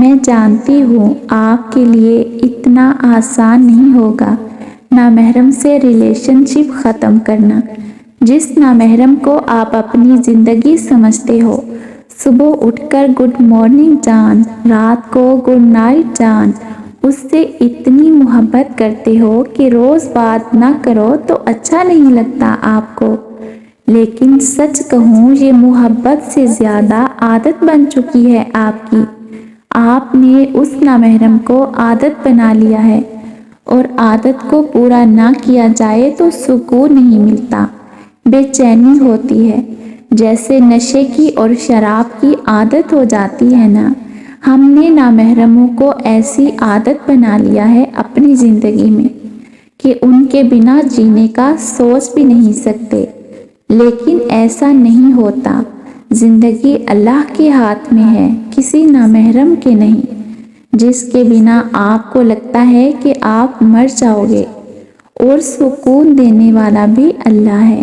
میں جانتی ہوں آپ کے لیے اتنا آسان نہیں ہوگا نامحرم سے ریلیشن شپ ختم کرنا، جس نامحرم کو آپ اپنی زندگی سمجھتے ہو۔ صبح اٹھ کر گڈ مارننگ جان، رات کو گڈ نائٹ جان، اس سے اتنی محبت کرتے ہو کہ روز بات نہ کرو تو اچھا نہیں لگتا آپ کو، لیکن سچ کہوں یہ محبت سے زیادہ عادت بن چکی ہے آپ کی۔ آپ نے اس نامحرم کو عادت بنا لیا ہے، اور عادت کو پورا نہ کیا جائے تو سکون نہیں ملتا، بے چینی ہوتی ہے، جیسے نشے کی اور شراب کی عادت ہو جاتی ہے نا۔ ہم نے نامحرموں کو ایسی عادت بنا لیا ہے اپنی زندگی میں کہ ان کے بنا جینے کا سوچ بھی نہیں سکتے، لیکن ایسا نہیں ہوتا۔ زندگی اللہ کے ہاتھ میں ہے، کسی نامحرم کے نہیں، جس کے بنا آپ کو لگتا ہے کہ آپ مر جاؤ گے، اور سکون دینے والا بھی اللہ ہے۔